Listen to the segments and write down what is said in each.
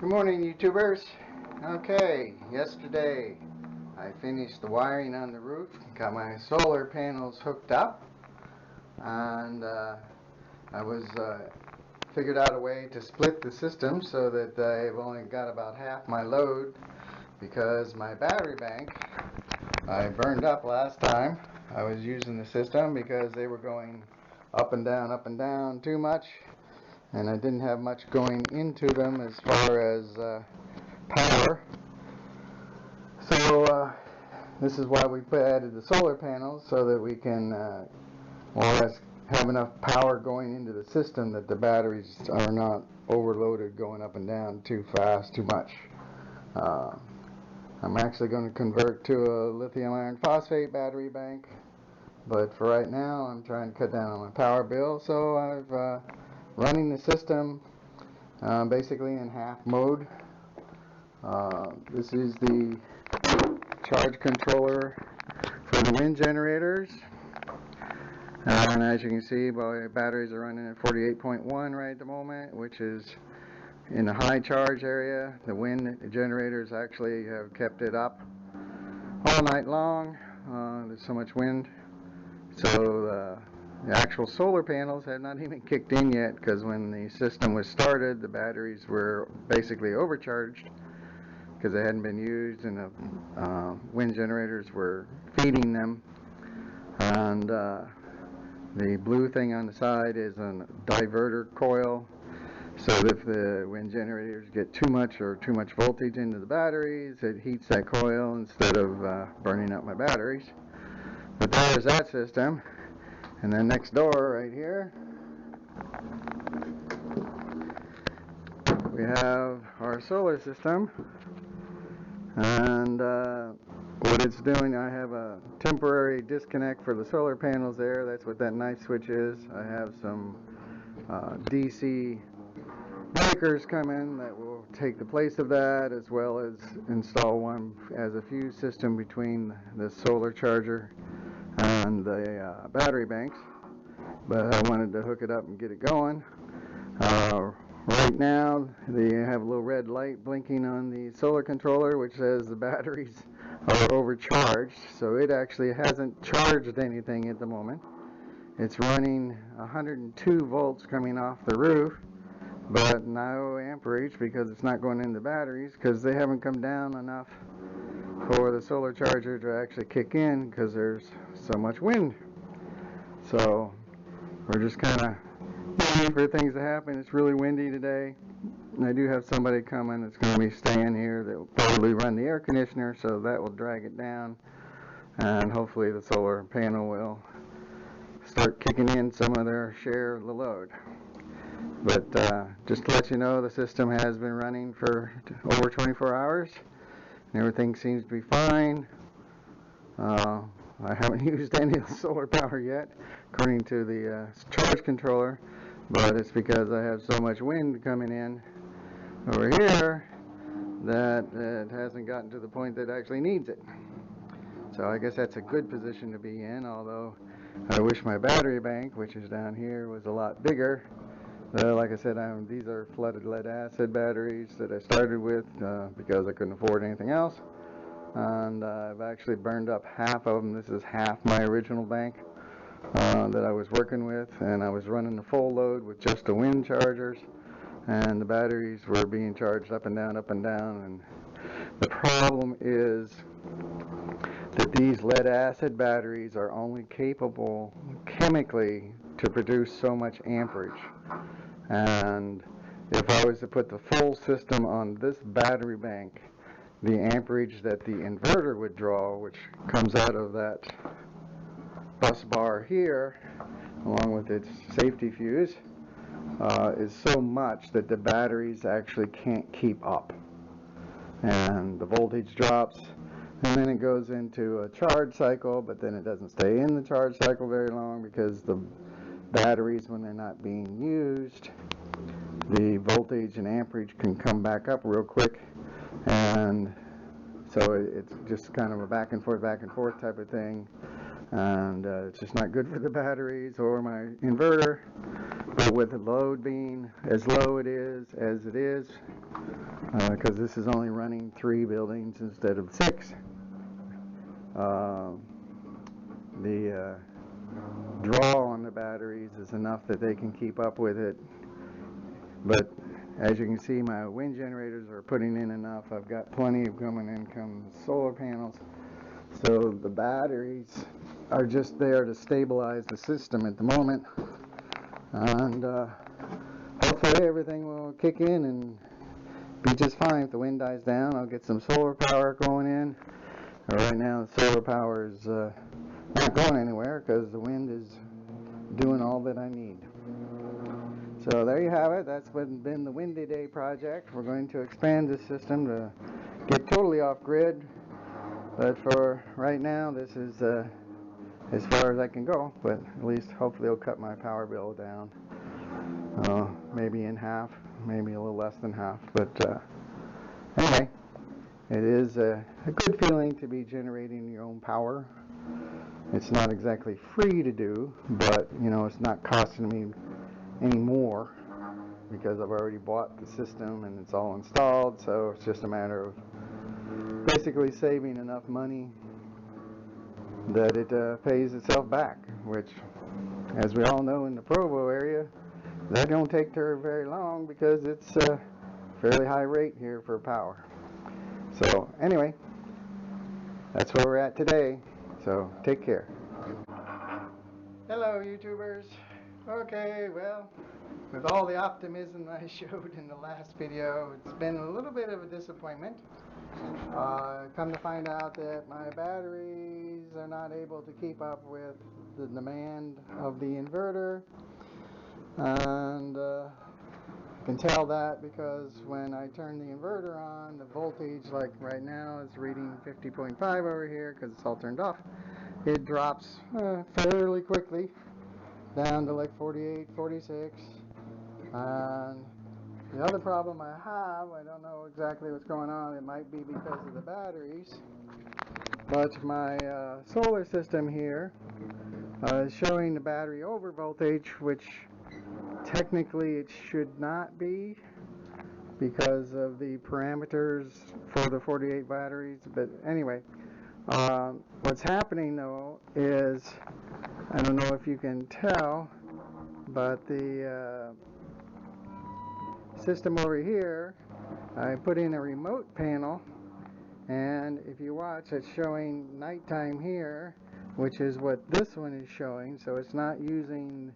Good morning, YouTubers. Okay, yesterday I finished the wiring on the roof, got my solar panels hooked up, and I figured out a way to split the system so that I've only got about half my load, because my battery bank I burned up last time. I was using the system because they were going up and down too much, and I didn't have much going into them as far as power. So this is why we added the solar panels, so that we can more or less have enough power going into the system that the batteries are not overloaded, going up and down too fast, too much. I'm actually going to convert to a lithium iron phosphate battery bank, but for right now I'm trying to cut down on my power bill, so I've running the system basically in half mode. This is the charge controller for the wind generators, and as you can see, my batteries are running at 48.1 right at the moment, which is in the high charge area. The wind generators actually have kept it up all night long. There's so much wind, so the actual solar panels have not even kicked in yet, because when the system was started, the batteries were basically overcharged because they hadn't been used, and the wind generators were feeding them. And the blue thing on the side is a diverter coil, so that if the wind generators get too much voltage into the batteries, it heats that coil instead of burning up my batteries. But there's that system. And then next door, right here, we have our solar system. And what it's doing, I have a temporary disconnect for the solar panels there. That's what that night switch is. I have some DC breakers coming that will take the place of that, as well as install one as a fuse system between the solar charger and the battery banks. But I wanted to hook it up and get it going. Right now they have a little red light blinking on the solar controller, which says the batteries are overcharged, so it actually hasn't charged anything at the moment. It's running 102 volts coming off the roof, but no amperage, because it's not going in the batteries, because they haven't come down enough for the solar charger to actually kick in, because there's so much wind. So we're just kind of waiting for things to happen. It's really windy today, and I do have somebody coming that's going to be staying here that will probably run the air conditioner, so that will drag it down, and hopefully the solar panel will start kicking in some of their share of the load. But just to let you know, the system has been running for over 24 hours, and everything seems to be fine. I haven't used any of the solar power yet, according to the charge controller, but it's because I have so much wind coming in over here that it hasn't gotten to the point that it actually needs it. So I guess that's a good position to be in, although I wish my battery bank, which is down here, was a lot bigger. Like I said, these are flooded lead acid batteries that I started with because I couldn't afford anything else. And I've actually burned up half of them. This is half my original bank that I was working with, and I was running the full load with just the wind chargers, and the batteries were being charged up and down, and the problem is that these lead acid batteries are only capable chemically to produce so much amperage. And if I was to put the full system on this battery bank, the amperage that the inverter would draw, which comes out of that bus bar here, along with its safety fuse, is so much that the batteries actually can't keep up. And the voltage drops, and then it goes into a charge cycle, but then it doesn't stay in the charge cycle very long, because the batteries, when they're not being used, the voltage and amperage can come back up real quick, and so it's just kind of a back and forth type of thing, and it's just not good for the batteries or my inverter. But with the load being as low as it is, because this is only running 3 buildings instead of 6. The draw on the batteries is enough that they can keep up with it, but as you can see, my wind generators are putting in enough. I've got plenty of coming in from solar panels, so the batteries are just there to stabilize the system at the moment, and hopefully everything will kick in and be just fine. If the wind dies down, I'll get some solar power going in. Right now the solar power is not going anywhere because the wind is doing all that I need. So there you have it. That's been the Windy Day project. We're going to expand this system to get totally off grid, but for right now this is as far as I can go, but at least hopefully it'll cut my power bill down, maybe in half, maybe a little less than half, but anyway, it is a good feeling to be generating your own power. It's not exactly free to do, but you know, it's not costing me any more because I've already bought the system and it's all installed, so it's just a matter of basically saving enough money that it pays itself back, which, as we all know, in the Provo area, that don't take very long because it's a fairly high rate here for power. So anyway, that's where we're at today, so take care. Hello YouTubers. Okay, well, with all the optimism I showed in the last video, it's been a little bit of a disappointment. Come to find out that my batteries are not able to keep up with the demand of the inverter, and I can tell that because when I turn the inverter on, the voltage, like right now, is reading 50.5 over here because it's all turned off. It drops fairly quickly down to like 48, 46, and the other problem I have, I don't know exactly what's going on. It might be because of the batteries, but my solar system here is showing the battery over voltage, which technically it should not be because of the parameters for the 48 batteries. But anyway, what's happening though is, I don't know if you can tell, but the system over here, I put in a remote panel, and if you watch, it's showing nighttime here, which is what this one is showing, so it's not using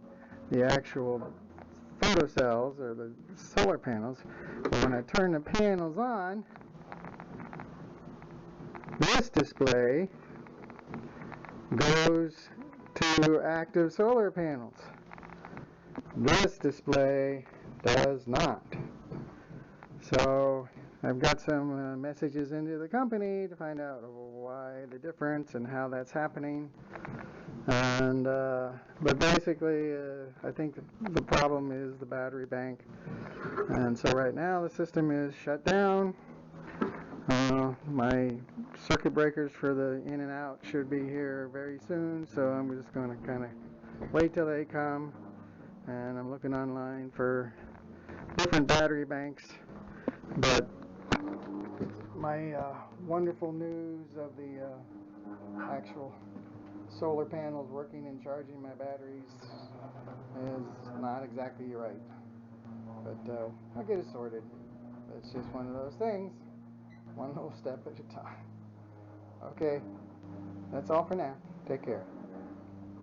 the actual photocells or the solar panels. But when I turn the panels on, this display goes to active solar panels. This display does not. So I've got some messages into the company to find out why the difference and how that's happening. And but basically, I think the problem is the battery bank. And so right now the system is shut down. My circuit breakers for the in and out should be here very soon, so I'm just going to kind of wait till they come. And I'm looking online for different battery banks, but my wonderful news of the actual solar panels working and charging my batteries is not exactly right, but I'll get it sorted. It's just one of those things, one little step at a time. Okay, that's all for now. Take care.